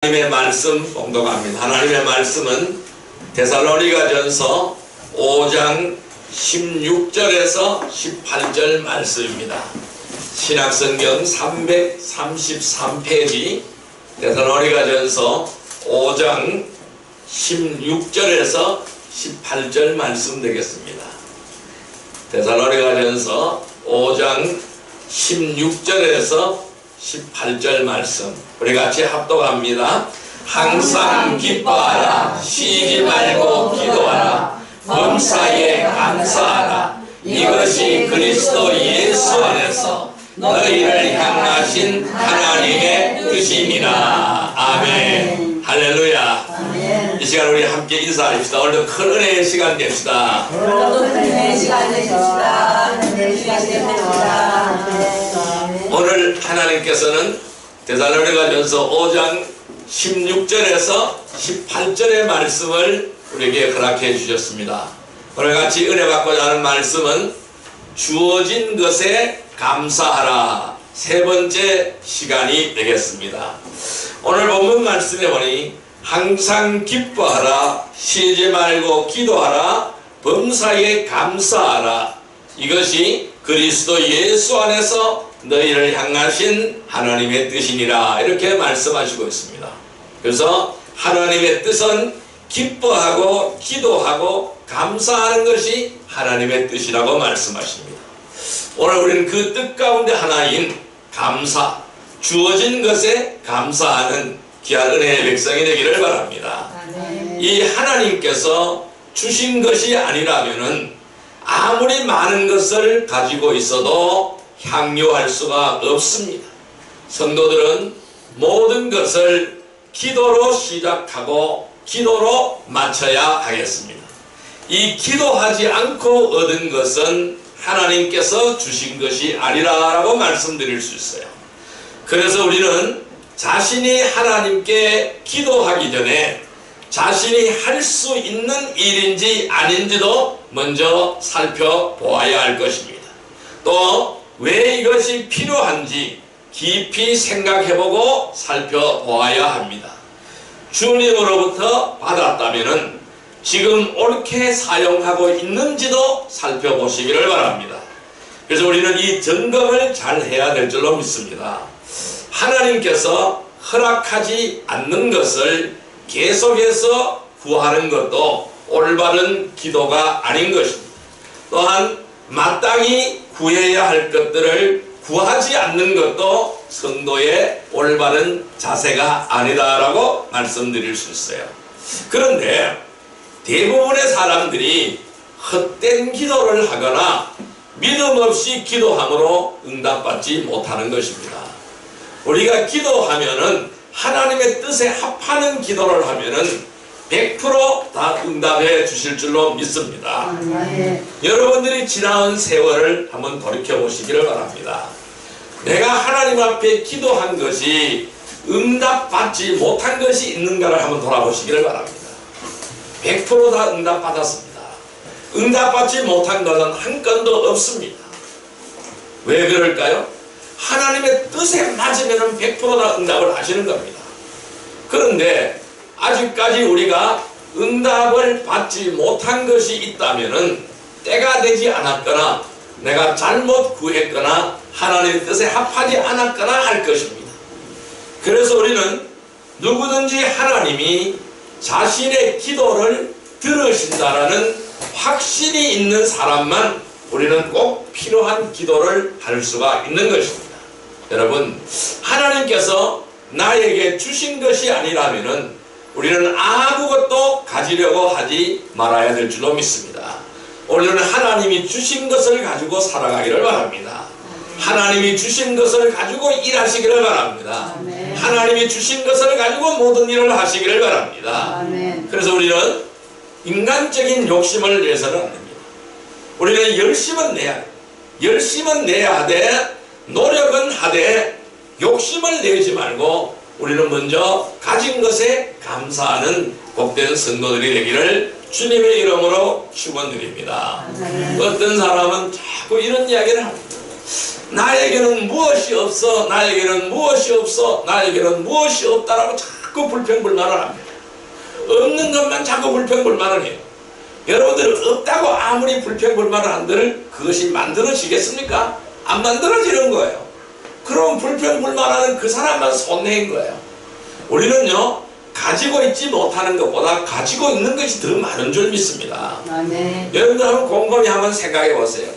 하나님의 말씀 봉독합니다. 하나님의 말씀은 데살로니가전서 5장 16절에서 18절 말씀입니다. 신약성경 333페이지 데살로니가전서 5장 16절에서 18절 말씀 되겠습니다. 데살로니가전서 5장 16절에서 18절 말씀 우리 같이 합독합니다. 항상 기뻐하라, 쉬지 말고 기도하라, 범사에 감사하라. 이것이 그리스도 예수 안에서 너희를 향하신 하나님의 뜻입니다. 아멘. 할렐루야. 아멘. 이 시간 우리 함께 인사합시다. 오늘도 큰 은혜의 시간 됩시다. 오늘도 큰 은혜의 시간 되십시다. 오늘 하나님께서는 데살로니가전서 5장 16절에서 18절의 말씀을 우리에게 허락해 주셨습니다. 오늘 같이 은혜 받고자 하는 말씀은 주어진 것에 감사하라, 세 번째 시간이 되겠습니다. 오늘 본문 말씀에 보니 항상 기뻐하라, 쉬지 말고 기도하라, 범사에 감사하라. 이것이 그리스도 예수 안에서 너희를 향하신 하나님의 뜻이니라, 이렇게 말씀하시고 있습니다. 그래서 하나님의 뜻은 기뻐하고 기도하고 감사하는 것이 하나님의 뜻이라고 말씀하십니다. 오늘 우리는 그 뜻 가운데 하나인 감사, 주어진 것에 감사하는 귀한 은혜의 백성이 되기를 바랍니다. 이 하나님께서 주신 것이 아니라면은 아무리 많은 것을 가지고 있어도 향유할 수가 없습니다. 성도들은 모든 것을 기도로 시작하고 기도로 마쳐야 하겠습니다. 이 기도하지 않고 얻은 것은 하나님께서 주신 것이 아니라라고 말씀드릴 수 있어요. 그래서 우리는 자신이 하나님께 기도하기 전에 자신이 할 수 있는 일인지 아닌지도 먼저 살펴보아야 할 것입니다. 또 왜 이것이 필요한지 깊이 생각해보고 살펴보아야 합니다. 주님으로부터 받았다면 지금 옳게 사용하고 있는지도 살펴보시기를 바랍니다. 그래서 우리는 이 점검을 잘 해야 될 줄로 믿습니다. 하나님께서 허락하지 않는 것을 계속해서 구하는 것도 올바른 기도가 아닌 것입니다. 또한 마땅히 구해야 할 것들을 구하지 않는 것도 성도의 올바른 자세가 아니다라고 말씀드릴 수 있어요. 그런데 대부분의 사람들이 헛된 기도를 하거나 믿음 없이 기도함으로 응답받지 못하는 것입니다. 우리가 기도하면은 하나님의 뜻에 합하는 기도를 하면은 100% 다 응답해 주실 줄로 믿습니다. 여러분들이 지나온 세월을 한번 돌이켜 보시기를 바랍니다. 내가 하나님 앞에 기도한 것이 응답받지 못한 것이 있는가를 한번 돌아보시기를 바랍니다. 100% 다 응답받았습니다. 응답받지 못한 것은 한 건도 없습니다. 왜 그럴까요? 하나님의 뜻에 맞으면 100% 다 응답을 하시는 겁니다. 그런데 아직까지 우리가 응답을 받지 못한 것이 있다면 때가 되지 않았거나 내가 잘못 구했거나 하나님의 뜻에 합하지 않았거나 할 것입니다. 그래서 우리는 누구든지 하나님이 자신의 기도를 들으신다라는 확신이 있는 사람만 우리는 꼭 필요한 기도를 할 수가 있는 것입니다. 여러분, 하나님께서 나에게 주신 것이 아니라면은 우리는 아무것도 가지려고 하지 말아야 될 줄로 믿습니다. 우리는 하나님이 주신 것을 가지고 살아가기를 바랍니다. 하나님이 주신 것을 가지고 일하시기를 바랍니다. 하나님이 주신 것을 가지고 모든 일을 하시기를 바랍니다. 그래서 우리는 인간적인 욕심을 내서는 안 됩니다. 우리는 열심은 내야 해요. 열심은 내야 하되 노력은 하되 욕심을 내지 말고 우리는 먼저 가진 것에 감사하는 복된 성도들이 되기를 주님의 이름으로 축원드립니다. 어떤 사람은 자꾸 이런 이야기를 합니다. 나에게는 무엇이 없어, 나에게는 무엇이 없어, 나에게는 무엇이 없다라고 자꾸 자꾸 불평불만을 합니다. 없는 것만 자꾸 불평불만을 해요. 여러분들은 없다고 아무리 불평불만을 한들 그것이 만들어지겠습니까? 안 만들어지는 거예요. 그럼 불평불만하는 그 사람만 손해인 거예요. 우리는요, 가지고 있지 못하는 것보다 가지고 있는 것이 더 많은 줄 믿습니다. 아멘. 여러분들 한번 곰곰이 한번 생각해 보세요.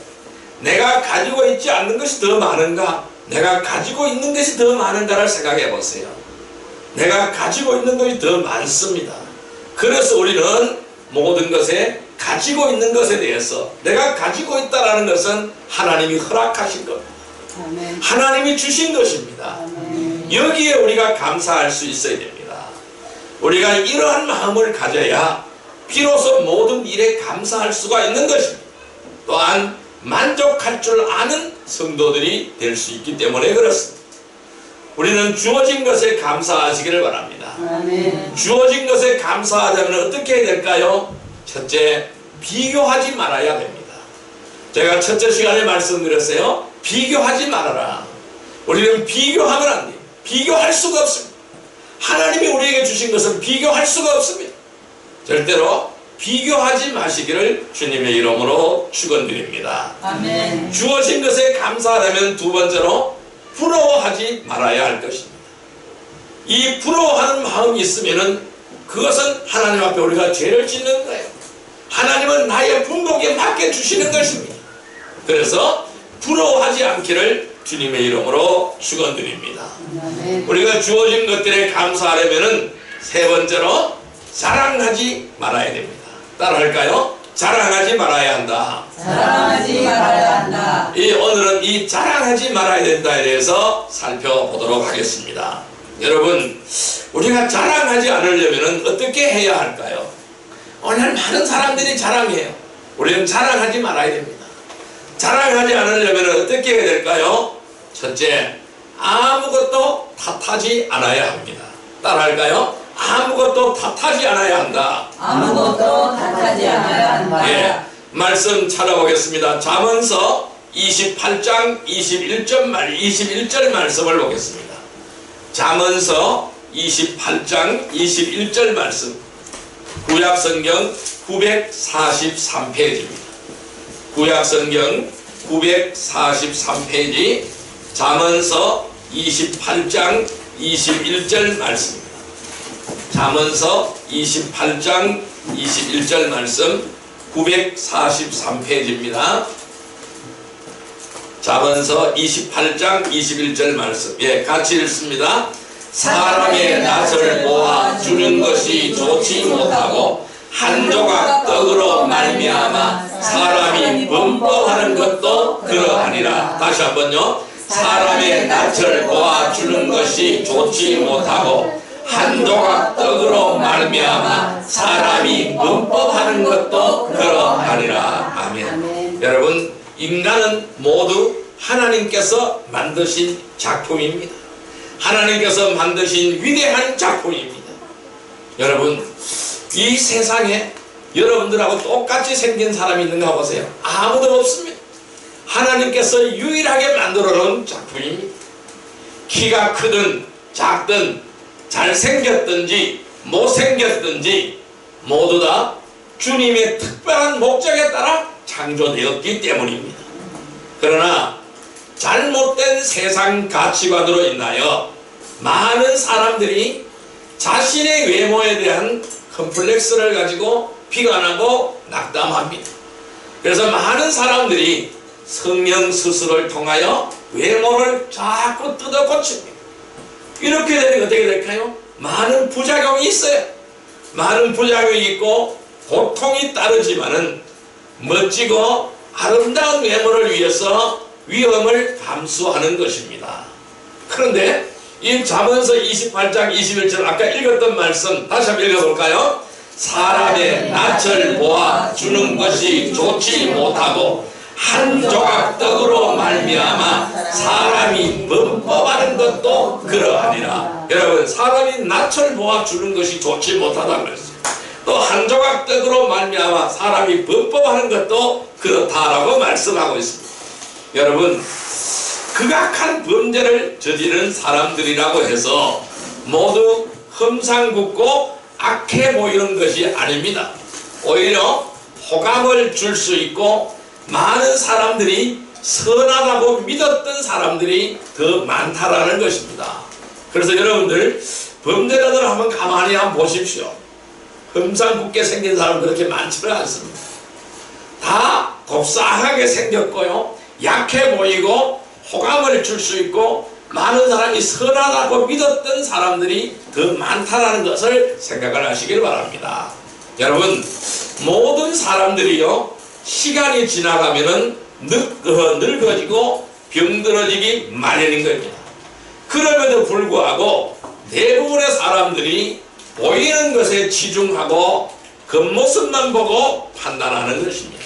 내가 가지고 있지 않는 것이 더 많은가? 내가 가지고 있는 것이 더 많은가를 생각해 보세요. 내가 가지고 있는 것이 더 많습니다. 그래서 우리는 모든 것에 가지고 있는 것에 대해서 내가 가지고 있다는 것은 하나님이 허락하신 겁니다. 아멘. 하나님이 주신 것입니다. 아멘. 여기에 우리가 감사할 수 있어야 됩니다. 우리가 이러한 마음을 가져야 비로소 모든 일에 감사할 수가 있는 것입니다. 또한 만족할 줄 아는 성도들이 될 수 있기 때문에 그렇습니다. 우리는 주어진 것에 감사하시기를 바랍니다. 아멘. 주어진 것에 감사하자면 어떻게 해야 될까요? 첫째, 비교하지 말아야 됩니다. 제가 첫째 시간에 말씀드렸어요. 비교하지 말아라. 우리는 비교하면 안 돼요. 비교할 수가 없습니다. 하나님이 우리에게 주신 것은 비교할 수가 없습니다. 절대로 비교하지 마시기를 주님의 이름으로 축원드립니다. 아멘. 주어진 것에 감사하려면 두 번째로 부러워하지 말아야 할 것입니다. 이 부러워하는 마음이 있으면은 그것은 하나님 앞에 우리가 죄를 짓는 거예요. 하나님은 나의 분복에 맞게 주시는 것입니다. 그래서 부러워하지 않기를 주님의 이름으로 축원드립니다. 아멘. 우리가 주어진 것들에 감사하려면은 세 번째로 자랑하지 말아야 됩니다. 따라할까요? 자랑하지 말아야 한다. 사랑하지 말아야 한다. 오늘은 이 자랑하지 말아야 된다에 대해서 살펴보도록 하겠습니다. 여러분, 우리가 자랑하지 않으려면 어떻게 해야 할까요? 오늘 많은 사람들이 자랑해요. 우리는 자랑하지 말아야 됩니다. 자랑하지 않으려면 어떻게 해야 될까요? 첫째, 아무것도 탓하지 않아야 합니다. 따라할까요? 아무것도 탓하지 않아야 한다. 아무것도 탓하지 않아야 한다. 예, 말씀 찾아보겠습니다. 잠언서 28장 21절 말씀을 보겠습니다. 잠언서 28장 21절 말씀, 구약성경 943페이지입니다. 구약성경 943페이지 잠언서 28장 21절 말씀입니다. 잠언서 28장 21절 말씀 943페이지입니다. 잠언서 28장 21절 말씀, 예, 같이 읽습니다. 사람의 낯을 모아 주는 것이 좋지 못하고 한 조각 떡으로 말미암아 사람이 범법하는 것도 그러하니라. 다시 한번요. 사람의 낯을 모아 주는 것이 좋지 못하고 한 조각 떡으로 말미암아 사람이 범법하는 것도 그러하니라. 아멘. 여러분, 인간은 모두 하나님께서 만드신 작품입니다. 하나님께서 만드신 위대한 작품입니다. 여러분, 이 세상에 여러분들하고 똑같이 생긴 사람이 있는가 보세요. 아무도 없습니다. 하나님께서 유일하게 만들어 놓은 작품입니다. 키가 크든 작든 잘생겼든지 못생겼든지 모두 다 주님의 특별한 목적에 따라 창조되었기 때문입니다. 그러나 잘못된 세상 가치관으로 인하여 많은 사람들이 자신의 외모에 대한 컴플렉스를 가지고 비관하고 낙담합니다. 그래서 많은 사람들이 성형수술을 통하여 외모를 자꾸 뜯어 고칩니다. 이렇게 되면 어떻게 될까요? 많은 부작용이 있어요. 많은 부작용이 있고 고통이 따르지만은 멋지고 아름다운 외모를 위해서 위험을 감수하는 것입니다. 그런데 이 잠언서 28장 21절 아까 읽었던 말씀 다시 한번 읽어볼까요? 사람의 낯을 보아 주는 것이 좋지 못하고 한 조각 떡으로 말미암아 사람이 범법하는 것도 그러하니라. 여러분, 사람이 낯을 보아 주는 것이 좋지 못하다고 그랬어요. 또 한 조각 떡으로 말미암아 사람이 범법하는 것도 그렇다라고 말씀하고 있습니다. 여러분, 극악한 범죄를 저지른 사람들이라고 해서 모두 험상궂고 악해 보이는 것이 아닙니다. 오히려 호감을 줄 수 있고 많은 사람들이 선하다고 믿었던 사람들이 더 많다라는 것입니다. 그래서 여러분들 범죄자들 한번 가만히 한번 보십시오. 험상궂게 생긴 사람 그렇게 많지는 않습니다. 다 곱상하게 생겼고요, 약해 보이고 호감을 줄 수 있고 많은 사람이 선하다고 믿었던 사람들이 더 많다는 것을 생각을 하시길 바랍니다. 여러분, 모든 사람들이요, 시간이 지나가면은 늙어지고 병들어지기 마련인 겁니다. 그럼에도 불구하고 대부분의 사람들이 보이는 것에 치중하고 겉모습만 보고 판단하는 것입니다.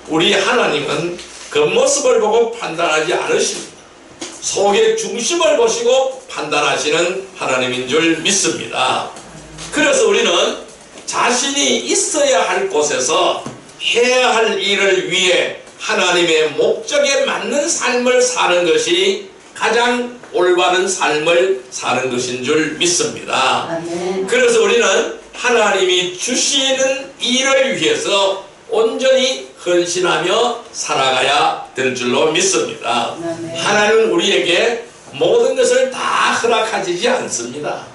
우리 하나님은 겉모습을 보고 판단하지 않으십니다. 속의 중심을 보시고 판단하시는 하나님인 줄 믿습니다. 그래서 우리는 자신이 있어야 할 곳에서 해야 할 일을 위해 하나님의 목적에 맞는 삶을 사는 것이 가장 올바른 삶을 사는 것인 줄 믿습니다. 아멘. 그래서 우리는 하나님이 주시는 일을 위해서 온전히 헌신하며 살아가야 될 줄로 믿습니다. 아멘. 하나님은 우리에게 모든 것을 다 허락하지 않습니다.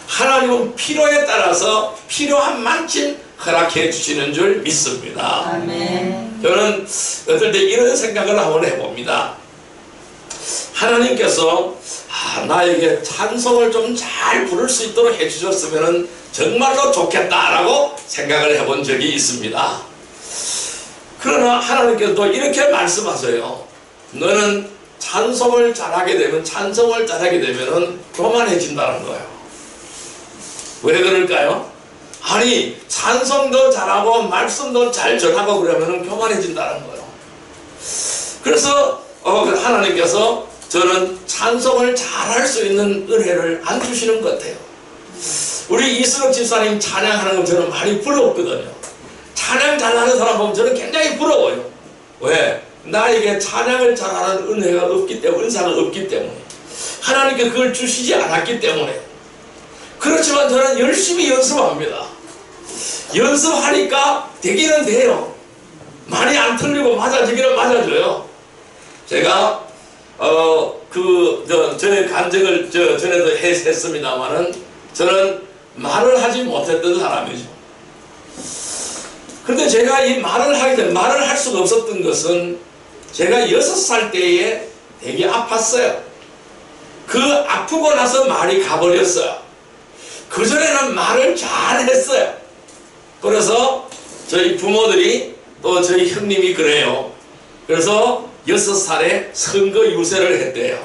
하나님은 필요에 따라서 필요한 만큼 허락해 주시는 줄 믿습니다. 아멘. 저는 어떨 때 이런 생각을 한번 해봅니다. 하나님께서 나에게 찬송을 좀 잘 부를 수 있도록 해주셨으면 정말로 좋겠다라고 생각을 해본 적이 있습니다. 그러나 하나님께서 또 이렇게 말씀하세요. 너는 찬송을 잘하게 되면, 찬송을 잘하게 되면은 교만해진다는 거예요. 왜 그럴까요? 아니, 찬송도 잘하고 말씀도 잘 전하고 그러면은 교만해진다는 거예요. 그래서 하나님께서 저는 찬송을 잘할 수 있는 은혜를 안 주시는 것 같아요. 우리 이승욱 집사님 찬양하는 거 저는 많이 부럽거든요. 찬양 잘하는 사람 보면 저는 굉장히 부러워요. 왜? 나에게 찬양을 잘하는 은혜가 없기 때문에, 은사가 없기 때문에, 하나님께 그걸 주시지 않았기 때문에. 그렇지만 저는 열심히 연습합니다. 연습하니까 되기는 돼요. 많이 안 틀리고 맞아지기는 맞아져요. 제가 저의 간증을 전에도 했습니다만은, 저는 말을 하지 못했던 사람이죠. 그런데 제가 이 말을 할 수가 없었던 것은 제가 6살 때에 되게 아팠어요. 그 아프고 나서 말이 가버렸어요. 그전에는 말을 잘 했어요. 그래서 저희 부모들이 또 저희 형님이 그래요. 그래서 6살에 선거 유세를 했대요.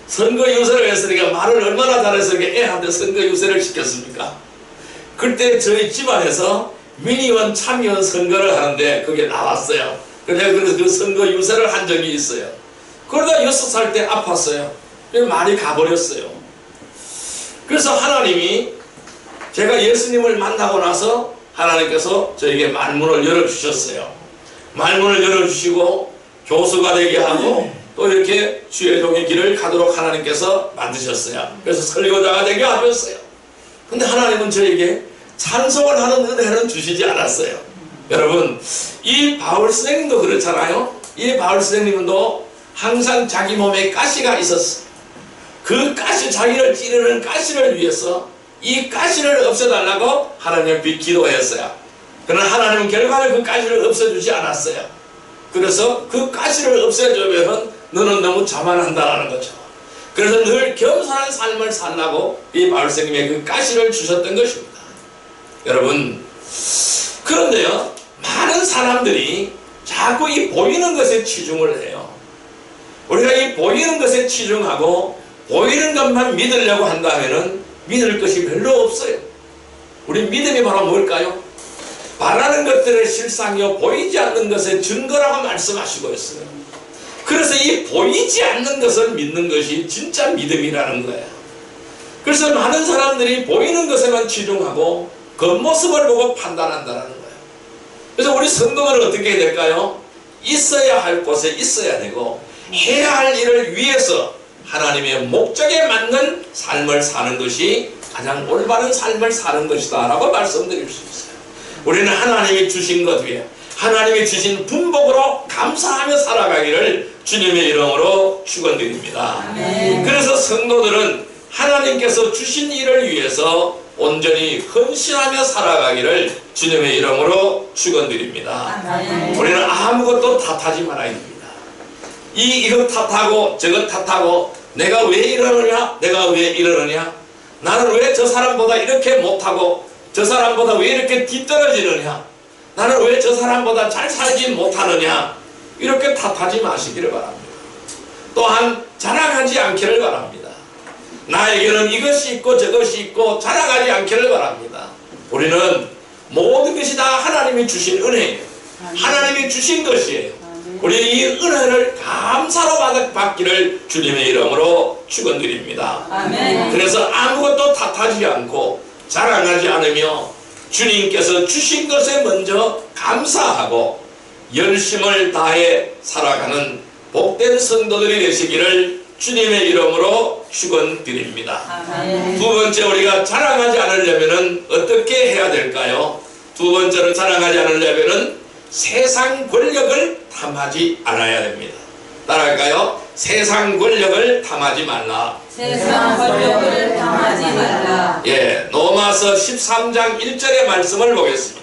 선거 유세를 했으니까 말을 얼마나 잘해서 애한테 선거 유세를 시켰습니까? 그때 저희 집안에서 민의원 참의원 선거를 하는데 그게 나왔어요. 그래서 그 선거 유세를 한 적이 있어요. 그러다 6살 때 아팠어요. 말이 가버렸어요. 그래서 하나님이, 제가 예수님을 만나고 나서 하나님께서 저에게 말문을 열어주셨어요. 말문을 열어주시고 교수가 되게 하고 또 이렇게 주의 종의 길을 가도록 하나님께서 만드셨어요. 그래서 설교자가 되게 하셨어요. 근데 하나님은 저에게 찬송을 하는 은혜는 주시지 않았어요. 여러분, 이 바울 선생님도 그렇잖아요. 이 바울 선생님도 항상 자기 몸에 가시가 있었어요. 그 가시, 자기를 찌르는 가시를 위해서 이 가시를 없애달라고 하나님 앞에 기도했어요. 그러나 하나님은 결과를 그 가시를 없애주지 않았어요. 그래서 그 가시를 없애주면 너는 너무 자만한다라는 거죠. 그래서 늘 겸손한 삶을 살라고 이 바울 선생님의 그 가시를 주셨던 것입니다. 여러분, 그런데요, 많은 사람들이 자꾸 이 보이는 것에 치중을 해요. 우리가 이 보이는 것에 치중하고 보이는 것만 믿으려고 한다면은 믿을 것이 별로 없어요. 우리 믿음이 바로 뭘까요? 바라는 것들의 실상이요, 보이지 않는 것의 증거라고 말씀하시고 있어요. 그래서 이 보이지 않는 것을 믿는 것이 진짜 믿음이라는 거예요. 그래서 많은 사람들이 보이는 것에만 치중하고 겉모습을 보고 판단한다는 거예요. 그래서 우리 성도들은 어떻게 해야 될까요? 있어야 할 곳에 있어야 되고 해야 할 일을 위해서 하나님의 목적에 맞는 삶을 사는 것이 가장 올바른 삶을 사는 것이다 라고 말씀드릴 수 있어요. 우리는 하나님이 주신 것 위에 하나님이 주신 분복으로 감사하며 살아가기를 주님의 이름으로 축원드립니다. 아멘. 그래서 성도들은 하나님께서 주신 일을 위해서 온전히 헌신하며 살아가기를 주님의 이름으로 축원드립니다. 아멘. 우리는 아무것도 탓하지 말아야 됩니다. 이것 탓하고 저것 탓하고 내가 왜 이러느냐, 내가 왜 이러느냐, 나는 왜 저 사람보다 이렇게 못하고 저 사람보다 왜 이렇게 뒤떨어지느냐, 나는 왜 저 사람보다 잘 살지 못하느냐, 이렇게 탓하지 마시기를 바랍니다. 또한 자랑하지 않기를 바랍니다. 나에게는 이것이 있고 저것이 있고 자랑하지 않기를 바랍니다. 우리는 모든 것이 다 하나님이 주신 은혜예요. 하나님이 주신 것이에요. 우리 이 은혜를 감사로 받기를 주님의 이름으로 축원드립니다. 아멘. 그래서 아무것도 탓하지 않고 자랑하지 않으며 주님께서 주신 것에 먼저 감사하고 열심을 다해 살아가는 복된 성도들이 되시기를 주님의 이름으로 축원드립니다. 아멘. 두 번째, 우리가 자랑하지 않으려면 어떻게 해야 될까요? 두 번째로 자랑하지 않으려면 세상 권력을 탐하지 않아야 됩니다. 따라할까요? 세상 권력을 탐하지 말라. 세상 권력을 탐하지 말라. 예, 로마서 13장 1절의 말씀을 보겠습니다.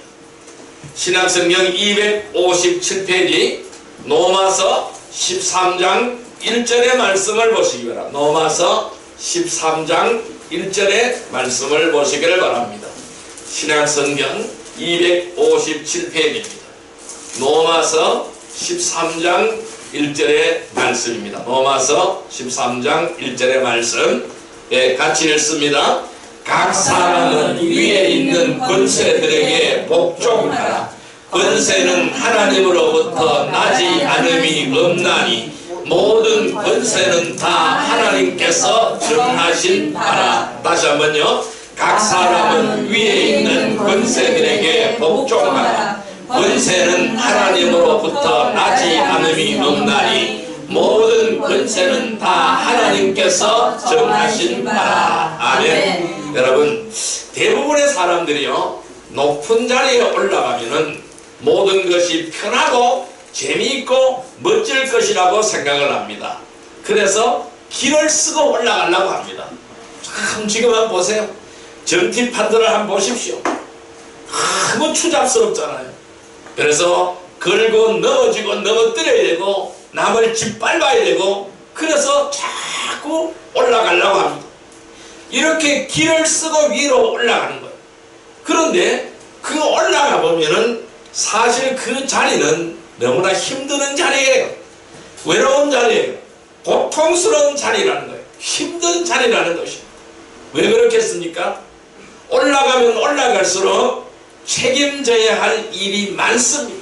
신약성경 257페이지 로마서 13장 1절의 말씀을 보시기 바랍니다. 로마서 13장 1절의 말씀을 보시기를 바랍니다. 신약성경 257페이지입니다. 로마서 13장 1절의 말씀입니다. 로마서 13장 1절의 말씀, 예, 같이 읽습니다. 각 사람은 위에 있는 권세들에게 복종하라. 권세는 하나님으로부터 나지 않음이 없나니 모든 권세는 다 하나님께서 정하신 바라. 다시 한번요. 각 사람은 위에 있는 권세들에게 복종하라. 권세는 하나님으로부터 나지 않음이 없나니 모든 권세는 다 하나님께서 정하신 바라. 아멘. 여러분, 대부분의 사람들이요, 높은 자리에 올라가면은 모든 것이 편하고 재미있고 멋질 것이라고 생각을 합니다. 그래서 길을 쓰고 올라가려고 합니다. 참, 지금 한번 보세요. 전티판들을 한번 보십시오. 너무 추잡스럽잖아요. 그래서 걸고 넘어지고 넘어뜨려야 되고 남을 짓밟아야 되고, 그래서 자꾸 올라가려고 합니다. 이렇게 길을 쓰고 위로 올라가는 거예요. 그런데 그 올라가 보면은 사실 그 자리는 너무나 힘드는 자리예요. 외로운 자리예요. 고통스러운 자리라는 거예요. 힘든 자리라는 것이에요. 왜 그렇겠습니까? 올라가면 올라갈수록 책임져야 할 일이 많습니다.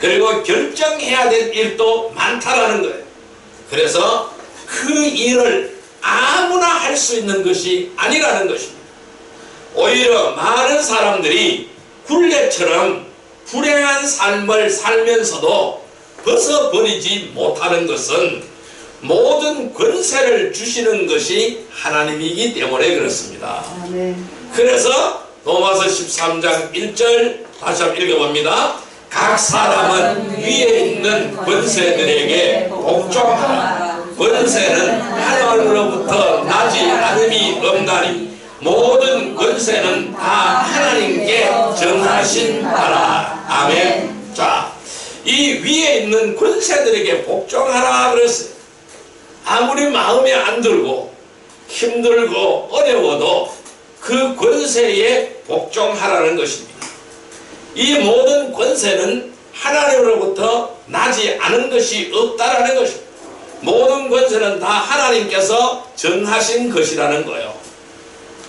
그리고 결정해야 될 일도 많다라는 거예요. 그래서 그 일을 아무나 할 수 있는 것이 아니라는 것입니다. 오히려 많은 사람들이 굴레처럼 불행한 삶을 살면서도 벗어버리지 못하는 것은 모든 권세를 주시는 것이 하나님이기 때문에 그렇습니다. 그래서 로마서 13장 1절 다시 한번 읽어봅니다. 각 사람은 위에 있는 권세들에게 복종하라. 권세는 하나님으로부터 나지 않음이 없나니 모든 권세는 다 하나님께 정하신 바라. 아멘. 자, 이 위에 있는 권세들에게 복종하라 그랬어요. 아무리 마음에 안 들고 힘들고 어려워도 그 권세에 복종하라는 것입니다. 이 모든 권세는 하나님으로부터 나지 않은 것이 없다라는 것입니다. 모든 권세는 다 하나님께서 정하신 것이라는 거예요.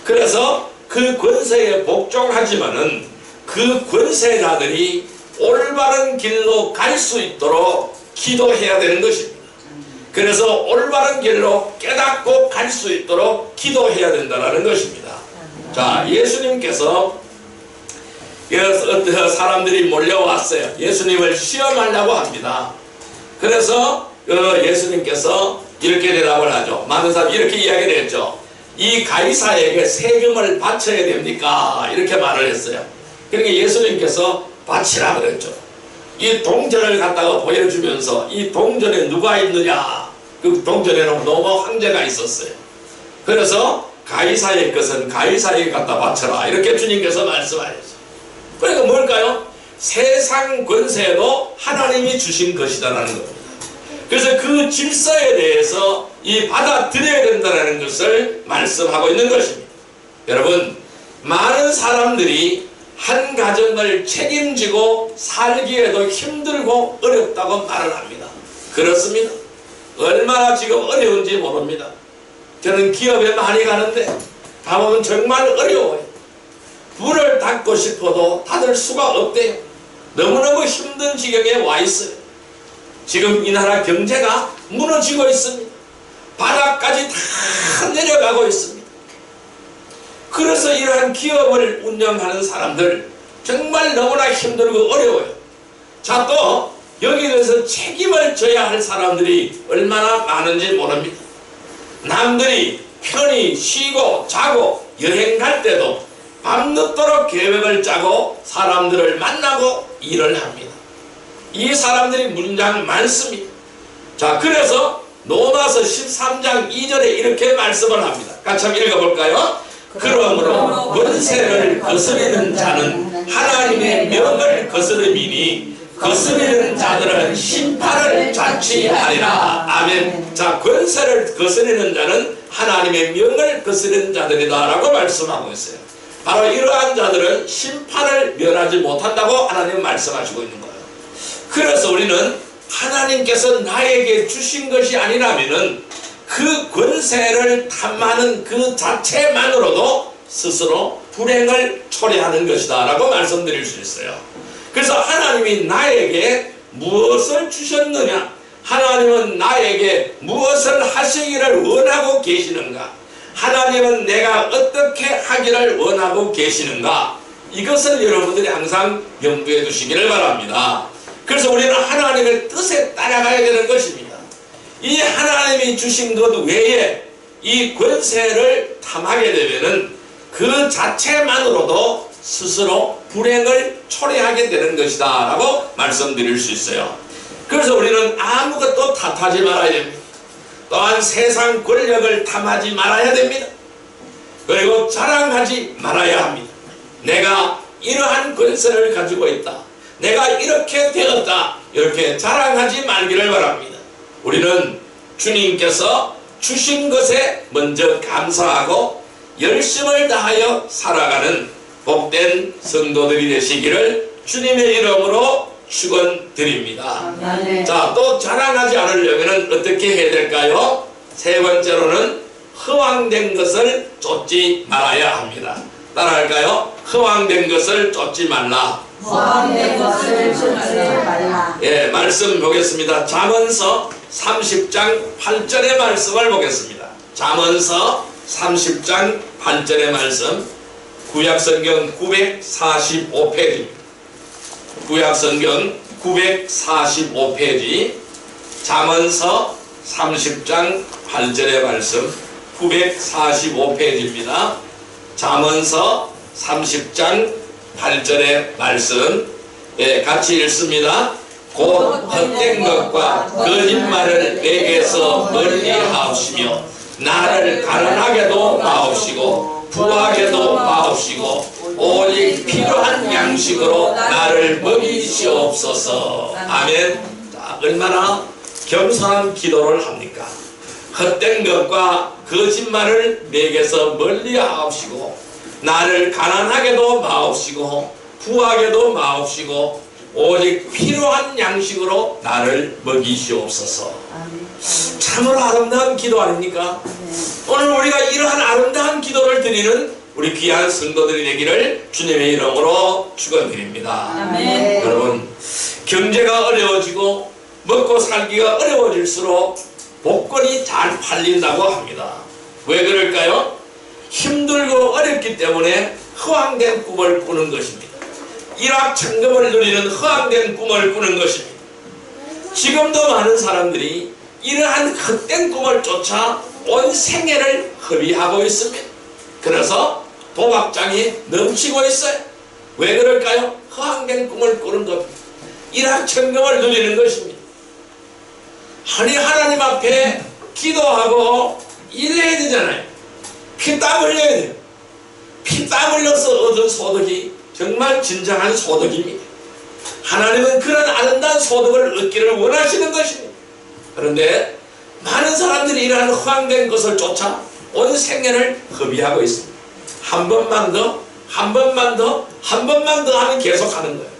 그래서 그 권세에 복종하지만은 그 권세자들이 올바른 길로 갈 수 있도록 기도해야 되는 것입니다. 그래서 올바른 길로 깨닫고 갈 수 있도록 기도해야 된다는 것입니다. 자, 예수님께서 사람들이 몰려왔어요. 예수님을 시험하려고 합니다. 그래서 예수님께서 이렇게 대답을 하죠. 많은 사람이 이렇게 이야기를 했죠. 이 가이사에게 세금을 바쳐야 됩니까? 이렇게 말을 했어요. 그러니까 예수님께서 바치라 그랬죠. 이 동전을 갖다가 보여주면서 이 동전에 누가 있느냐, 그 동전에는 너무 황제가 있었어요. 그래서 가이사의 것은 가이사에게 갖다 바쳐라 이렇게 주님께서 말씀하셨어요. 그러니까 뭘까요? 세상 권세도 하나님이 주신 것이다라는 겁니다. 그래서 그 질서에 대해서 이 받아들여야 된다는 것을 말씀하고 있는 것입니다. 여러분, 많은 사람들이 한 가정을 책임지고 살기에도 힘들고 어렵다고 말을 합니다. 그렇습니다. 얼마나 지금 어려운지 모릅니다. 저는 기업에 많이 가는데 가보면 정말 어려워요. 문을 닫고 싶어도 닫을 수가 없대요. 너무너무 힘든 지경에 와 있어요. 지금 이 나라 경제가 무너지고 있습니다. 바닥까지 다 내려가고 있습니다. 그래서 이러한 기업을 운영하는 사람들 정말 너무나 힘들고 어려워요. 자, 또 여기에 대해서 책임을 져야 할 사람들이 얼마나 많은지 모릅니다. 남들이 편히 쉬고 자고 여행 갈 때도 밤늦도록 계획을 짜고 사람들을 만나고 일을 합니다. 이 사람들이 문장 많습니다. 자, 그래서 로마서 13장 2절에 이렇게 말씀을 합니다. 같이 한번 읽어볼까요? 그러므로 권세를 거스리는 자는 하나님의 명을 거스름이니 거스리는 자들은 심판을 자취하리라. 아멘. 자, 권세를 거스리는 자는 하나님의 명을 거스리는 자들이다 라고 말씀하고 있어요. 바로 이러한 자들은 심판을 면하지 못한다고 하나님은 말씀하시고 있는 거예요. 그래서 우리는 하나님께서 나에게 주신 것이 아니라면은 그 권세를 탐하는 그 자체만으로도 스스로 불행을 초래하는 것이다 라고 말씀드릴 수 있어요. 그래서 하나님이 나에게 무엇을 주셨느냐, 하나님은 나에게 무엇을 하시기를 원하고 계시는가, 하나님은 내가 어떻게 하기를 원하고 계시는가, 이것을 여러분들이 항상 염두에 두시기를 바랍니다. 그래서 우리는 하나님의 뜻에 따라가야 되는 것입니다. 이 하나님이 주신 것 외에 이 권세를 탐하게 되면은 그 자체만으로도 스스로 불행을 초래하게 되는 것이다 라고 말씀드릴 수 있어요. 그래서 우리는 아무것도 탓하지 말아야 됩니다. 또한 세상 권력을 탐하지 말아야 됩니다. 그리고 자랑하지 말아야 합니다. 내가 이러한 권세를 가지고 있다, 내가 이렇게 되었다, 이렇게 자랑하지 말기를 바랍니다. 우리는 주님께서 주신 것에 먼저 감사하고 열심을 다하여 살아가는 복된 성도들이 되시기를 주님의 이름으로 축원드립니다. 자, 또 자랑하지 않으려면 어떻게 해야 될까요? 세 번째로는 허황된 것을 쫓지 말아야 합니다. 따라할까요? 허황된 것을 쫓지 말라. 허황된 것을 쫓지 말라. 예, 말씀 보겠습니다. 잠언서 30장 8절의 말씀을 보겠습니다. 잠언서 30장 8절의 말씀, 구약성경 945페이지입니다. 구약성경 945페이지, 잠언서 30장 8절의 말씀, 945페이지입니다. 잠언서 30장 8절의 말씀, 예, 같이 읽습니다. 곧 헛된 것과 거짓말을 내게서 멀리 하옵시며 나를 가난하게도 마옵시고 부하게도 마옵시고 오직 필요한 양식으로 나를 먹이시옵소서. 아멘. 자, 얼마나 겸손한 기도를 합니까? 헛된 것과 거짓말을 내게서 멀리 하옵시고 나를 가난하게도 마옵시고 부하게도 마옵시고 오직 필요한 양식으로 나를 먹이시옵소서. 참으로 아름다운 기도 아닙니까? 오늘 우리가 이러한 아름다운 기도를 드리는 우리 귀한 성도들이 되기를 주님의 이름으로 축원드립니다. 아멘. 여러분, 경제가 어려워지고 먹고 살기가 어려워질수록 복권이 잘 팔린다고 합니다. 왜 그럴까요? 힘들고 어렵기 때문에 허황된 꿈을 꾸는 것입니다. 일확천금을 누리는 허황된 꿈을 꾸는 것입니다. 지금도 많은 사람들이 이러한 헛된 꿈을 쫓아 온 생애를 허비하고 있습니다. 그래서 도박장이 넘치고 있어요. 왜 그럴까요? 허황된 꿈을 꾸는 겁니다. 일확천금을 누리는 것입니다. 아니 하나님 앞에 기도하고 일해야 되잖아요. 피땀 흘려야 돼요. 피땀 흘려서 얻은 소득이 정말 진정한 소득입니다. 하나님은 그런 아름다운 소득을 얻기를 원하시는 것입니다. 그런데 많은 사람들이 이러한 허황된 것을 쫓아 온 생애를 허비하고 있습니다. 한 번만 더, 한 번만 더, 한 번만 더 하면 계속하는 거예요.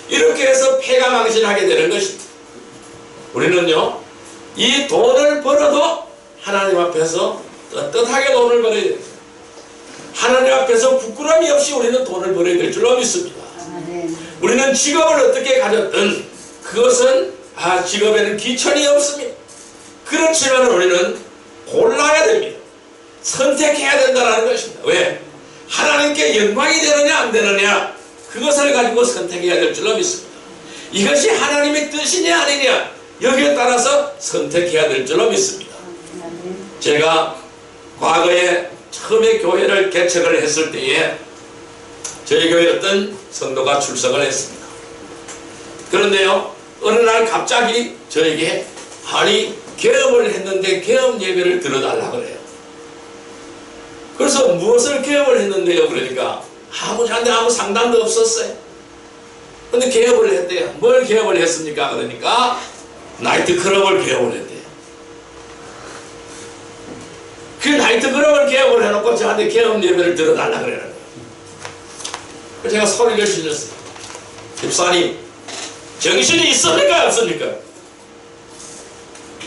이렇게 해서 패가망신하게 되는 것입니다. 우리는요, 이 돈을 벌어도 하나님 앞에서 떳떳하게 돈을 벌어야 됩니다. 하나님 앞에서 부끄러움이 없이 우리는 돈을 벌어야 될 줄로 믿습니다. 우리는 직업을 어떻게 가졌든 그것은 직업에는 기천이 없습니다. 그렇지만 우리는 골라야 됩니다. 선택해야 된다는 것입니다. 왜? 하나님께 영광이 되느냐 안 되느냐 그것을 가지고 선택해야 될 줄로 믿습니다. 이것이 하나님의 뜻이냐 아니냐 여기에 따라서 선택해야 될 줄로 믿습니다. 제가 과거에 처음에 교회를 개척을 했을 때에 저희 교회 어떤 성도가 출석을 했습니다. 그런데요, 어느 날 갑자기 저에게 아니 개업을 했는데 개업 예배를 들어달라 그래요. 그래서 무엇을 개업을 했는데요? 그러니까 저한테 아무 상담도 없었어요. 근데 개업을 했대요. 뭘 개업을 했습니까? 그러니까 나이트클럽을 개업을 했대요. 그 나이트클럽을 개업을 해놓고 저한테 개업 예배를 들어달라 그래요. 그래서 제가 소리를 질렀어요. 집사님, 정신이 있습니까? 없습니까?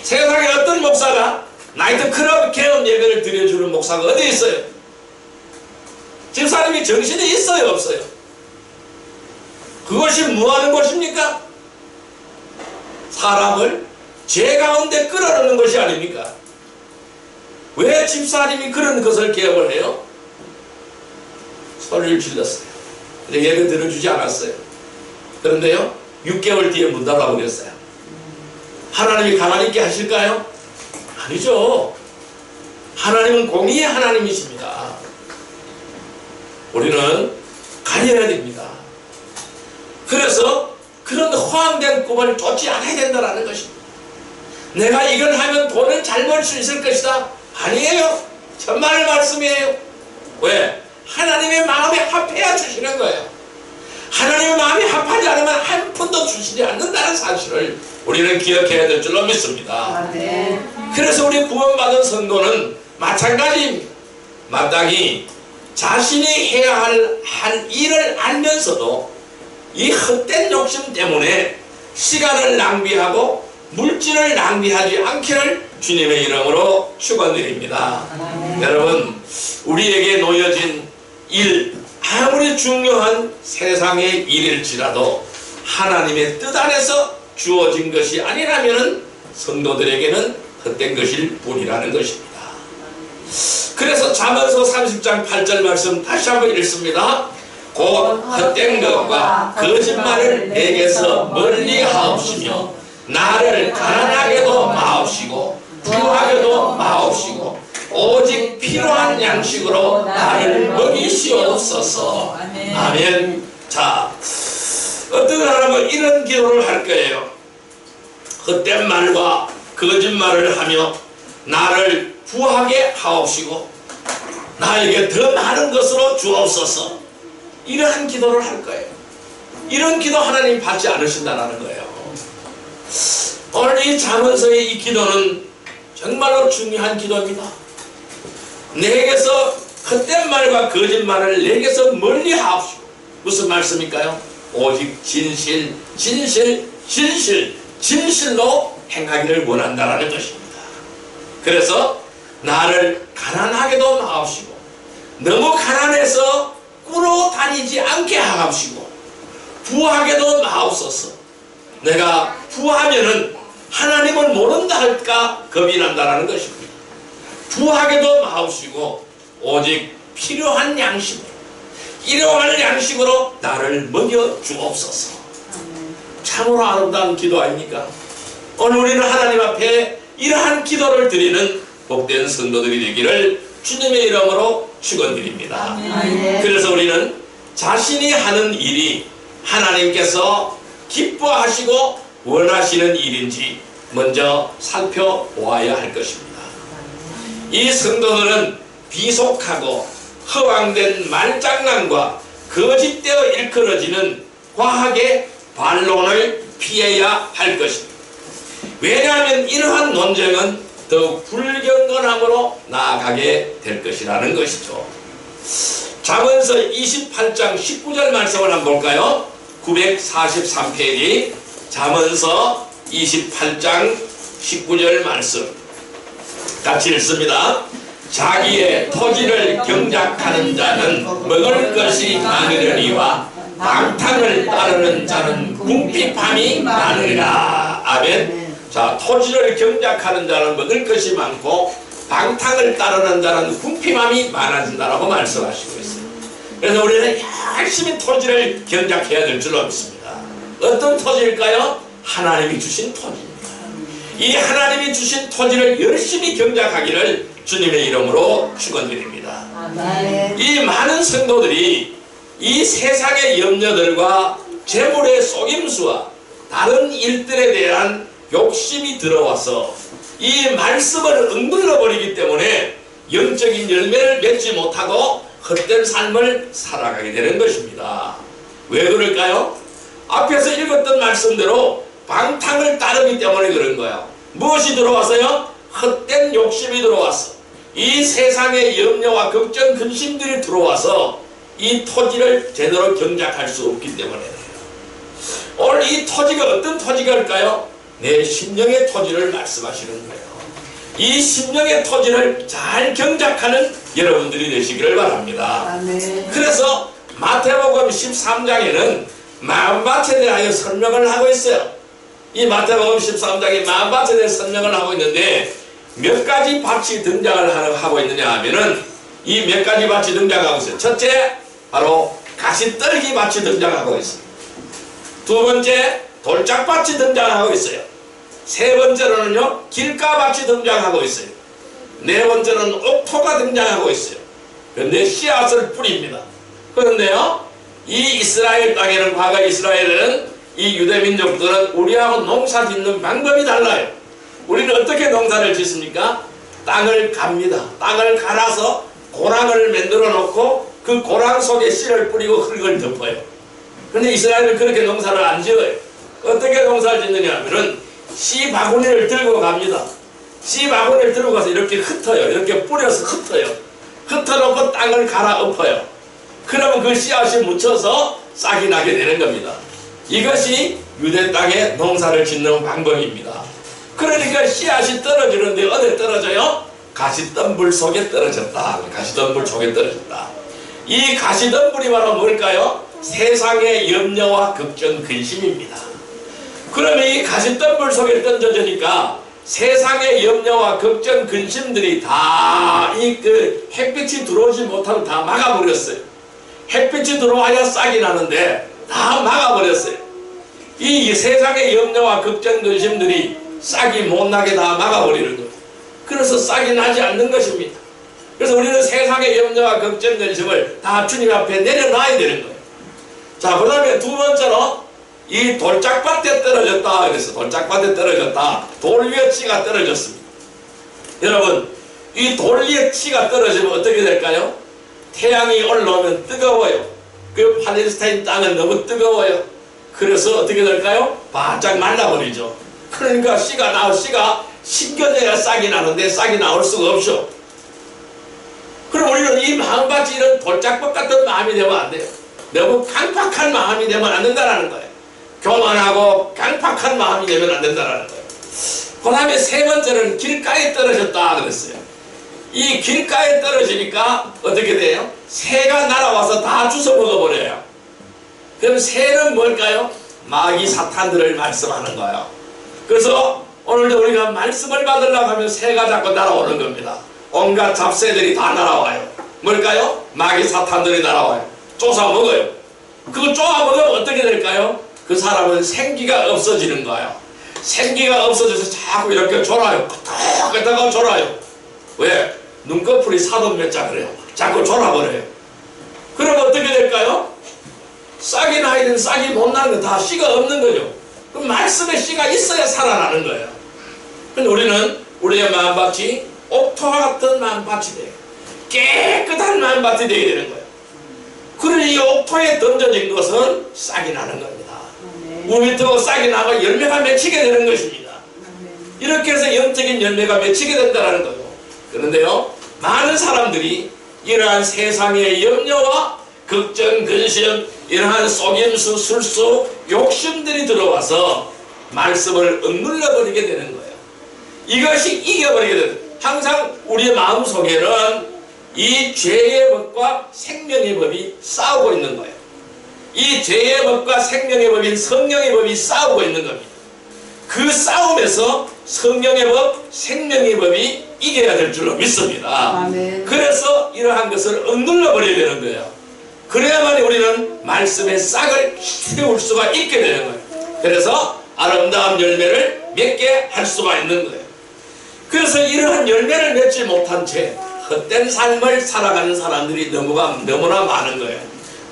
세상에 어떤 목사가 나이트클럽 개업 예배를 드려주는 목사가 어디 있어요? 집사님이 정신이 있어요? 없어요? 그것이 뭐하는 것입니까? 사람을 죄 가운데 끌어넣는 것이 아닙니까? 왜 집사님이 그런 것을 개업을 해요? 소리를 질렀어요. 근데 예배 들어주지 않았어요. 그런데요, 6개월 뒤에 문 닫아버렸어요. 하나님이 가만히 있게 하실까요? 아니죠. 하나님은 공의의 하나님이십니다. 우리는 가려야 됩니다. 그래서 그런 허황된 꿈을 쫓지 않아야 된다는 것입니다. 내가 이걸 하면 돈을 잘 벌 수 있을 것이다. 아니에요. 정말 말씀이에요. 왜? 하나님의 마음에 합해야 주시는 거예요. 하나님의 마음이 합하지 않으면 한 푼도 주시지 않는다는 사실을 우리는 기억해야 될 줄로 믿습니다. 그래서 우리 구원받은 성도는 마찬가지입니다. 마땅히 자신이 해야 할 일을 알면서도 이 헛된 욕심 때문에 시간을 낭비하고 물질을 낭비하지 않기를 주님의 이름으로 축원드립니다. 여러분, 우리에게 놓여진 일, 아무리 중요한 세상의 일일지라도 하나님의 뜻 안에서 주어진 것이 아니라면 성도들에게는 헛된 것일 뿐이라는 것입니다. 그래서 잠언서 30장 8절 말씀 다시 한번 읽습니다. 곧 헛된 것과 거짓말을 내게서 멀리 하옵시며 나를 가난하게도 마옵시고 부하게도 마옵시고 오직 필요한 양식으로 나를 먹이시옵소서. 아멘. 자, 어떤 사람은 이런 기도를 할 거예요. 헛된 말과 거짓말을 하며 나를 부하게 하옵시고 나에게 더 많은 것으로 주옵소서. 이러한 기도를 할 거예요. 이런 기도 하나님 받지 않으신다는 거예요. 오늘 이 잠언서의 이 기도는 정말로 중요한 기도입니다. 내게서 헛된 말과 거짓말을 내게서 멀리 하옵시고. 무슨 말씀일까요? 오직 진실, 진실, 진실, 진실로 행하기를 원한다는 것입니다. 그래서 나를 가난하게도 마옵시고 너무 가난해서 꾸러 다니지 않게 하옵시고 부하게도 마옵소서. 내가 부하면은 하나님을 모른다 할까 겁이 난다는 것입니다. 부하게도 마옵시고 오직 필요한 양식으로 일용할 양식으로 나를 먹여 주옵소서. 참으로 아름다운 기도 아닙니까? 오늘 우리는 하나님 앞에 이러한 기도를 드리는 복된 성도들이 되기를 주님의 이름으로 축원드립니다. 그래서 우리는 자신이 하는 일이 하나님께서 기뻐하시고 원하시는 일인지 먼저 살펴보아야 할 것입니다. 이 성도들은 비속하고 허황된 말장난과 거짓되어 일컬어지는 과학의 반론을 피해야 할 것입니다. 왜냐하면 이러한 논쟁은 더욱 불경건함으로 나아가게 될 것이라는 것이죠. 잠언서 28장 19절 말씀을 한번 볼까요? 943페이지 잠언서 28장 19절 말씀 같이 읽습니다. 자기의 토지를 경작하는 자는 먹을 것이 많으려니와 방탕을 따르는 자는 궁핍함이 많으리라. 아멘. 자, 토지를 경작하는 자는 먹을 것이 많고 방탕을 따르는 자는 궁핍함이 많아진다라고 말씀하시고 있어요. 그래서 우리는 열심히 토지를 경작해야 될 줄로 믿습니다. 어떤 토지일까요? 하나님이 주신 토지입니다. 이 하나님이 주신 토지를 열심히 경작하기를 주님의 이름으로 축원드립니다. 이 많은 성도들이 이 세상의 염려들과 재물의 속임수와 다른 일들에 대한 욕심이 들어와서 이 말씀을 억눌러 버리기 때문에 영적인 열매를 맺지 못하고 헛된 삶을 살아가게 되는 것입니다. 왜 그럴까요? 앞에서 읽었던 말씀대로 방탕을 따르기 때문에 그런 거예요. 무엇이 들어와서요? 헛된 욕심이 들어왔어. 이 세상의 염려와 걱정, 근심들이 들어와서 이 토지를 제대로 경작할 수 없기 때문에 오늘 이 토지가 어떤 토지일까요? 내 심령의 토지를 말씀하시는 거예요. 이 심령의 토지를 잘 경작하는 여러분들이 되시기를 바랍니다. 그래서 마태복음 13장에는 마음밭에 대하여 설명을 하고 있어요. 이 마태복음 13장에 마음밭에 대해 설명을 하고 있는데 몇 가지 밭이 등장을 하고 있느냐 하면은 이 몇 가지 밭이 등장하고 있어요. 첫째, 바로 가시떨기 밭이 등장하고 있어요. 두 번째, 돌짝밭이 등장하고 있어요. 세 번째로는요, 길가밭이 등장하고 있어요. 네 번째로는 옥토가 등장하고 있어요. 그런데 씨앗을 뿌립니다. 그런데요, 이 이스라엘 땅에는, 과거 이스라엘은 이 유대민족들은 우리하고 농사 짓는 방법이 달라요. 우리는 어떻게 농사를 짓습니까? 땅을 갑니다. 땅을 갈아서 고랑을 만들어 놓고 그 고랑 속에 씨를 뿌리고 흙을 덮어요. 그런데 이스라엘은 그렇게 농사를 안 지어요. 어떻게 농사를 짓느냐 하면은 씨 바구니를 들고 갑니다. 씨 바구니를 들고 가서 이렇게 흩어요. 이렇게 뿌려서 흩어요. 흩어놓고 땅을 갈아 엎어요. 그러면 그 씨앗이 묻혀서 싹이 나게 되는 겁니다. 이것이 유대 땅에 농사를 짓는 방법입니다. 그러니까 씨앗이 떨어지는데 어디에 떨어져요? 가시덤불 속에 떨어졌다. 가시덤불 속에 떨어졌다. 이 가시덤불이 바로 뭘까요? 세상의 염려와 걱정, 근심입니다. 그러면 이 가시덤불 속에 던져지니까 세상의 염려와 걱정, 근심들이 다 이 햇빛이 들어오지 못하고 다 막아버렸어요. 햇빛이 들어와야 싹이 나는데 다 막아버렸어요. 이 세상의 염려와 걱정, 근심들이 싹이 못 나게 다 막아버리는 거예요. 그래서 싹이 나지 않는 것입니다. 그래서 우리는 세상의 염려와 걱정, 근심을 다 주님 앞에 내려놔야 되는 거예요. 자, 그 다음에 두 번째로 이 돌짝밭에 떨어졌다. 그래서 돌짝밭에 떨어졌다. 돌 위에 치가 떨어졌습니다. 여러분, 이 돌 위에 치가 떨어지면 어떻게 될까요? 태양이 올라오면 뜨거워요. 그 팔레스타인 땅은 너무 뜨거워요. 그래서 어떻게 될까요? 바짝 말라버리죠. 그러니까 씨가 심겨져야 싹이 나는데 싹이 나올 수가 없죠. 그럼 우리는 이 마음밭이 이런 돌짝밭 같은 마음이 되면 안 돼요. 너무 강팍한 마음이 되면 안 된다는 거예요. 교만하고 강팍한 마음이 되면 안 된다는 거예요. 그 다음에 세 번째는 길가에 떨어졌다 그랬어요. 이 길가에 떨어지니까 어떻게 돼요? 새가 날아와서 다 주워 먹어버려요. 그럼 새는 뭘까요? 마귀 사탄들을 말씀하는 거예요. 그래서 오늘도 우리가 말씀을 받으려고 하면 새가 자꾸 날아오는 겁니다. 온갖 잡새들이 다 날아와요. 뭘까요? 마귀 사탄들이 날아와요. 쫓아 먹어요. 그거 쫓아 먹으면 어떻게 될까요? 그 사람은 생기가 없어지는 거예요. 생기가 없어져서 자꾸 이렇게 졸아요. 끄덕끄덕 졸아요. 왜? 눈꺼풀이 사돈몇자 그래요. 자꾸 졸아버려요. 그럼 어떻게 될까요? 싹이 나 있는 싹이 못 나는 거 다 씨가 없는 거죠. 그럼 말씀에 씨가 있어야 살아나는 거예요. 근데 우리는 우리의 마음밭이 옥토와 같은 마음밭이 돼요. 깨끗한 마음밭이 되게 되는 거예요. 그러니 이 옥토에 던져진 것은 싹이 나는 겁니다. 우밑하고 싹이 나고 열매가 맺히게 되는 것입니다. 이렇게 해서 영적인 열매가 맺히게 된다는 거예요. 그런데요, 많은 사람들이 이러한 세상의 염려와 걱정, 근심, 이러한 속임수, 술수, 욕심들이 들어와서 말씀을 억눌러 버리게 되는 거예요. 이것이 이겨버리게 되는 거예요. 항상 우리의 마음속에는 이 죄의 법과 생명의 법이 싸우고 있는 거예요. 이 죄의 법과 생명의 법인 성령의 법이 싸우고 있는 겁니다. 그 싸움에서 성령의 법, 생명의 법이 이겨야 될 줄로 믿습니다. 아멘. 그래서 이러한 것을 억눌러 버려야 되는 거예요. 그래야만 우리는 말씀의 싹을 세울 수가 있게 되는 거예요. 그래서 아름다운 열매를 맺게 할 수가 있는 거예요. 그래서 이러한 열매를 맺지 못한 채 헛된 삶을 살아가는 사람들이 너무나 많은 거예요.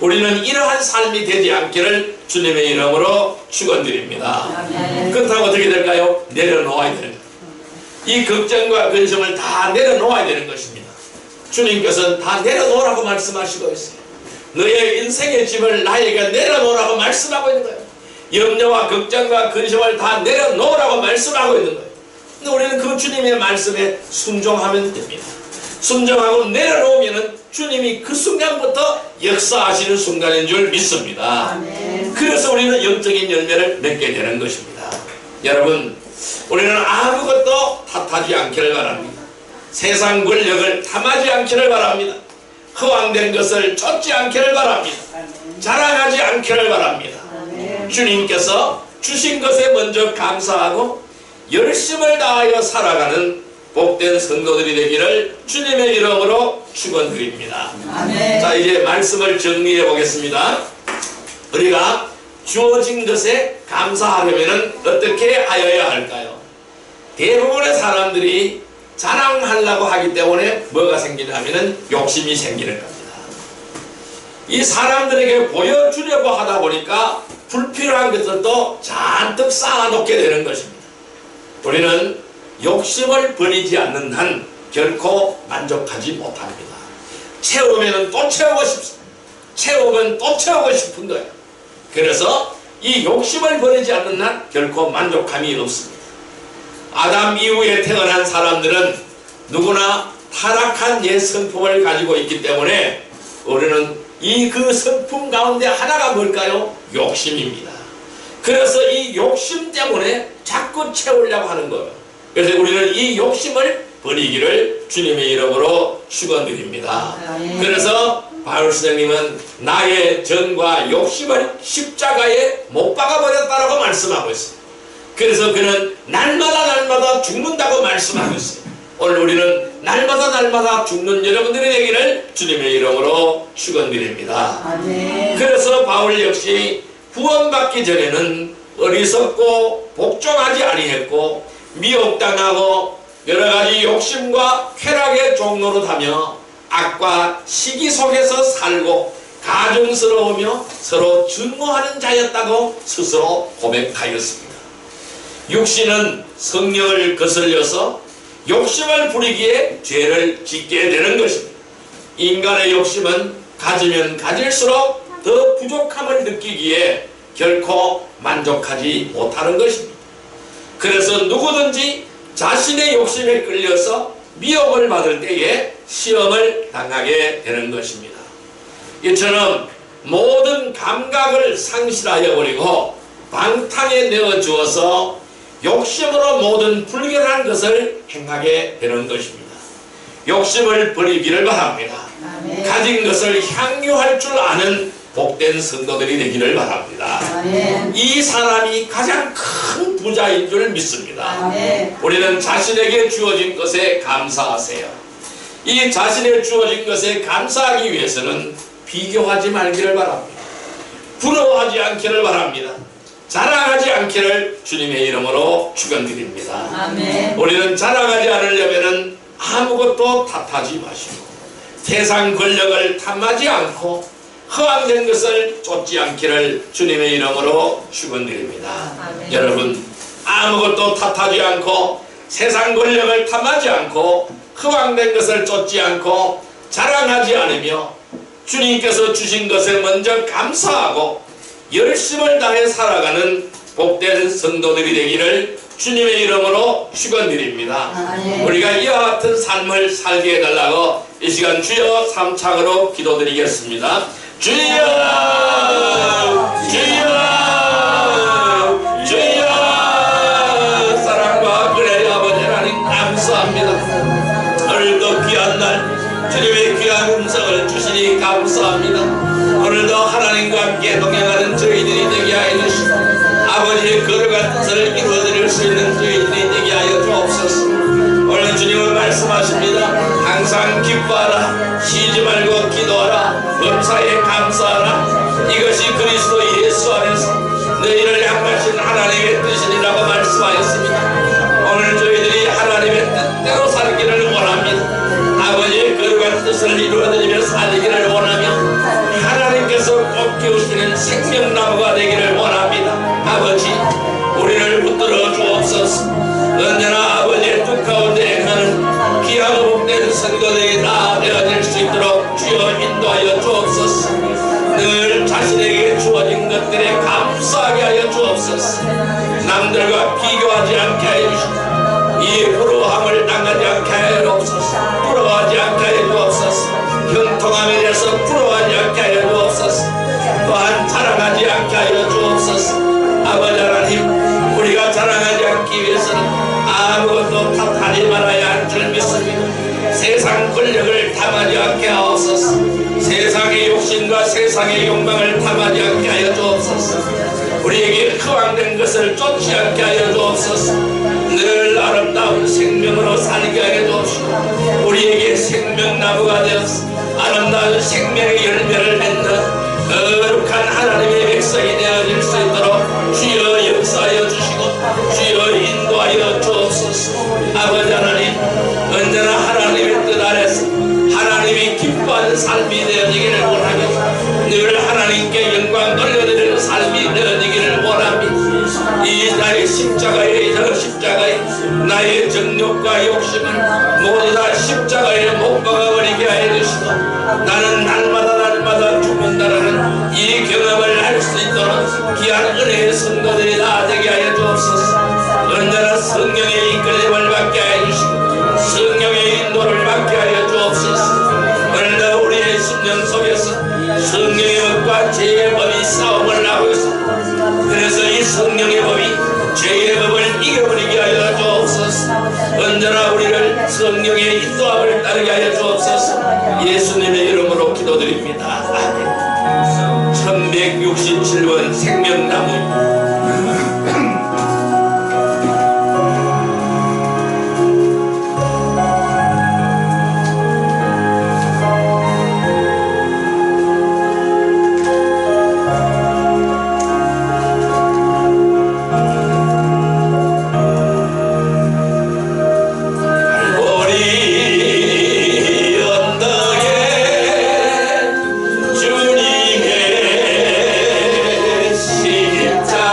우리는 이러한 삶이 되지 않기를 주님의 이름으로 축원드립니다. 그렇다고 어떻게 될까요? 내려놓아야 되는 거예요. 이 걱정과 근심을 다 내려놓아야 되는 것입니다. 주님께서는 다 내려놓으라고 말씀하시고 있어요. 너의 인생의 짐을 나에게 내려놓으라고 말씀하고 있는 거예요. 염려와 걱정과 근심을 다 내려놓으라고 말씀하고 있는 거예요. 근데 우리는 그 주님의 말씀에 순종하면 됩니다. 순종하고 내려놓으면 주님이 그 순간부터 역사하시는 순간인 줄 믿습니다. 아멘. 그래서 우리는 영적인 열매를 맺게 되는 것입니다. 여러분, 우리는 아무것도 탓하지 않기를 바랍니다. 세상 권력을 탐하지 않기를 바랍니다. 허황된 것을 쫓지 않기를 바랍니다. 자랑하지 않기를 바랍니다. 주님께서 주신 것에 먼저 감사하고 열심을 다하여 살아가는 복된 성도들이 되기를 주님의 이름으로 축원드립니다. 자, 이제 말씀을 정리해 보겠습니다. 우리가 주어진 것에 감사하려면 어떻게 하여야 할까요? 대부분의 사람들이 자랑하려고 하기 때문에 뭐가 생기냐면 욕심이 생기는 겁니다. 이 사람들에게 보여주려고 하다 보니까 불필요한 것들도 잔뜩 쌓아놓게 되는 것입니다. 우리는 욕심을 버리지 않는 한 결코 만족하지 못합니다. 채우면 또 채우고 싶습니다. 채우면 또 채우고 싶은 거예요. 그래서 이 욕심을 버리지 않는 한 결코 만족함이 없습니다. 아담 이후에 태어난 사람들은 누구나 타락한 옛 성품을 가지고 있기 때문에 우리는 이 그 성품 가운데 하나가 뭘까요? 욕심입니다. 그래서 이 욕심 때문에 자꾸 채우려고 하는 거예요. 그래서 우리는 이 욕심을 버리기를 주님의 이름으로 축원드립니다. 그래서 바울 선생님은 나의 정과 욕심을 십자가에 못 박아버렸다라고 말씀하고 있어요. 그래서 그는 날마다 죽는다고 말씀하고 있어요. 오늘 우리는 날마다 죽는 여러분들이 되기를 주님의 이름으로 축원드립니다. 그래서 바울 역시 구원받기 전에는 어리석고 복종하지 아니했고 미혹당하고 여러가지 욕심과 쾌락의 종노릇하며 악과 시기 속에서 살고 가증스러우며 서로 증오하는 자였다고 스스로 고백하였습니다. 육신은 성령을 거슬려서 욕심을 부리기에 죄를 짓게 되는 것입니다. 인간의 욕심은 가지면 가질수록 더 부족함을 느끼기에 결코 만족하지 못하는 것입니다. 그래서 누구든지 자신의 욕심에 끌려서 미혹을 받을 때에 시험을 당하게 되는 것입니다. 이처럼 모든 감각을 상실하여 버리고 방탕에 내어 주어서 욕심으로 모든 불결한 것을 행하게 되는 것입니다. 욕심을 버리기를 바랍니다. 아멘. 가진 것을 향유할 줄 아는 복된 성도들이 되기를 바랍니다. 아멘. 이 사람이 가장 큰 부자인 줄 믿습니다. 아멘. 우리는 자신에게 주어진 것에 감사하세요. 이 자신의 주어진 것에 감사하기 위해서는 비교하지 말기를 바랍니다. 부러워하지 않기를 바랍니다. 자랑하지 않기를 주님의 이름으로 축원드립니다. 아멘. 우리는 자랑하지 않으려면 아무것도 탓하지 마시고 세상 권력을 탐하지 않고 허황된 것을 쫓지 않기를 주님의 이름으로 축원드립니다. 여러분, 아무것도 탓하지 않고 세상 권력을 탐하지 않고 허황된 것을 쫓지 않고 자랑하지 않으며 주님께서 주신 것에 먼저 감사하고 열심을 다해 살아가는 복된 성도들이 되기를 주님의 이름으로 축원드립니다. 우리가 이와 같은 삶을 살게 해달라고 이 시간 주여 삼창으로 기도드리겠습니다. 주여, 주여, 주여. 사랑과 은혜의 아버지 하나님 감사합니다. 오늘도 귀한 날 주님의 귀한 음성을 주시니 감사합니다. 오늘도 하나님과 함께 동행하는 저희들이 되게 하여 주시고 아버지의 거룩한 뜻을 이루어드릴 수 있는 저희들이 되게 하여 주옵소서. 오늘 주님은 말씀하십니다. 항상 기뻐하라, 쉬지 말고 기도하라, 범사에 감사하라. 이것이 그리스도 예수 안에서 너희를 향하신 하나님의 뜻이라고 말씀하였습니다. 오늘 저희들이 하나님의 뜻대로 살기를 원합니다. 아버지의 거룩한 뜻을 이루어드리며 살기를 원하며 하나님께서 꼭 키우시는 생명나무가 되기를 원합니다. 아버지, 우리를 붙들어 주옵소서. 언제나 아버지의 뜻 가운데 행하는 귀하고 복된 선거들이 다 되어질 수 있도록 주여 인도하여 주옵소서. 늘 자신에게 주어진 것들에 감사하게 하여 주옵소서. 남들과 비교하지 않게 하여 주시고 이 부러움을 당하지 않게 하여 주옵소서. 부러워하지 않게 하여 주옵소서. 형통함에 대해서 부러워하지 않게 하여 주옵소서. 또한 자랑하지 않게 하여 주옵소서. 아버지 하나님, 우리가 자랑하지 않기 위해서는 아무것도 탓하지 말아야 할 줄 믿습니다. 세상 권력을 탐하지 않게 하옵소서. 세상의 욕심과 세상의 욕망을 탐하지 않게 하여 주옵소서. 우리에게 허황된 것을 쫓지 않게 하여 주옵소서. 늘 아름다운 생명으로 살게 하여 주옵시고 우리에게 생명나무가 되어서 아름다운 생명의 열매를 맺는 거룩한 하나님의 백성이 되어질 수 있도록 주여 역사하여 주시고 주여 인도하여 주옵소서. 아버지 하나님, 언제나 하나님의 뜻 아래서 하나님이 기뻐하는 삶이 되어지기를 원하며 늘 하나님께 영광 돌려드리는 삶이 되어지기를 원합니다. 이 나의 십자가에 저 십자가에 나의 정욕과 욕심을 모두 다 십자가에 못 박아버리게 하여 주시고 나는 날마다 죽는다라는 이 경험을 할 수 있도록 귀한 은혜의 성도들이 다 되게 하여 주옵소서. 언제나 성령의 이끌림을 받게 하여 주시고 성령의 인도를 받게 하여 주옵소서. 오늘도 우리의 심령 속에서 성령의 법과 죄의 법이 싸움을 하고 있습니다. 그래서 이 성령의 법이 죄의 법을 이겨버리게 하여 주옵소서. 언제나 우리를 성령의 인도함을 따르게 하여 주옵소서. 예수님의 이름으로 기도드립니다. 아멘. 1167번 생명나무. 주님의 십자가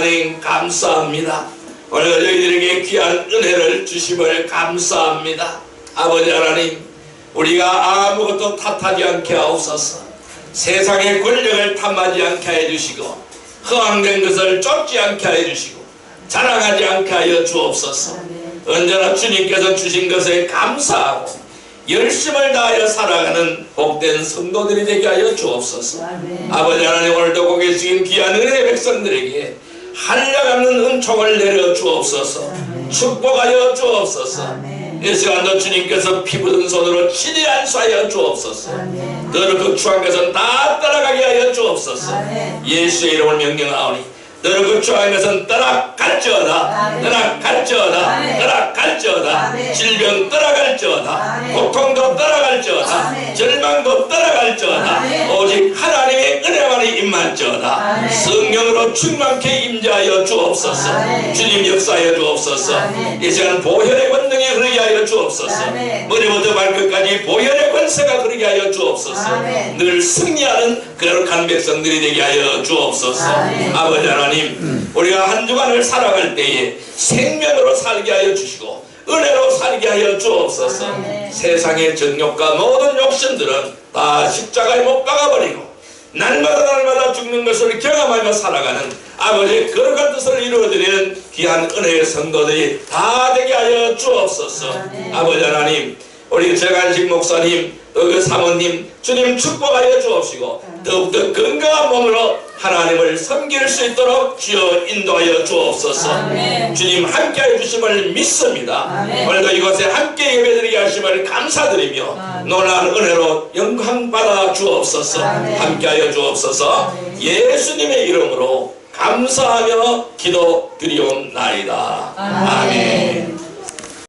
하나님 감사합니다. 오늘 저희들에게 귀한 은혜를 주심을 감사합니다. 아버지 하나님, 우리가 아무것도 탓하지 않게 하옵소서. 세상의 권력을 탐하지 않게 해주시고 허황된 것을 쫓지 않게 해주시고 자랑하지 않게 하여 주옵소서. 언제나 주님께서 주신 것에 감사하고 열심을 다하여 살아가는 복된 성도들이 되게 하여 주옵소서. 아버지 하나님, 오늘도 고개 숙인 귀한 은혜 백성들에게 한량없는 은총을 내려 주옵소서. 축복하여 주옵소서. 이 시간도 주님께서 피 묻은 손으로 친히 안수하여 주옵소서. 너를 거주한 것은 다 따라가게 하여 주옵소서. 예수의 이름을 명령하오니 너를 거주한 것은 떠나갈지어다. 떠나갈지어다. 떠나갈지어다. 질병 떠나갈지어다. 고통도 떠나갈지어다. 절망도 떠나갈지어다. 오직 하나님의 은혜만이 임할지어다. 성령으로 충만케 임재하여 주옵소서. 주님 역사하여 주옵소서. 이 시간 보혈의 권능이 흐르게 하여 주옵소서. 머리부터 발끝까지 보혈의 권세가 흐르게 하여 주옵소서. 늘 승리하는 거룩한 백성들이 되게 하여 주옵소서. 아버지 하나님, 우리가 한 주간을 살아갈 때에 생명으로 살게 하여 주시고 은혜로 살게 하여 주옵소서. 세상의 정욕과 모든 욕심들은 다 십자가에 못 박아버리고 날마다 죽는 것을 경험하며 살아가는 아버지의 거룩한 뜻을 이루어드리는 귀한 은혜의 성도들이 다 되게 하여 주옵소서. 아버지 하나님, 우리 최간식 목사님, 또 그 사모님, 주님 축복하여 주옵시고 더욱더 건강한 몸으로 하나님을 섬길 수 있도록 주여 인도하여 주옵소서. 주님 함께하여 주심을 믿습니다. 오늘도 이곳에 함께 예배드리게 하심을 감사드리며 놀라운 은혜로 영광 받아 주옵소서. 함께하여 주옵소서. 예수님의 이름으로 감사하며 기도드리옵나이다. 아멘.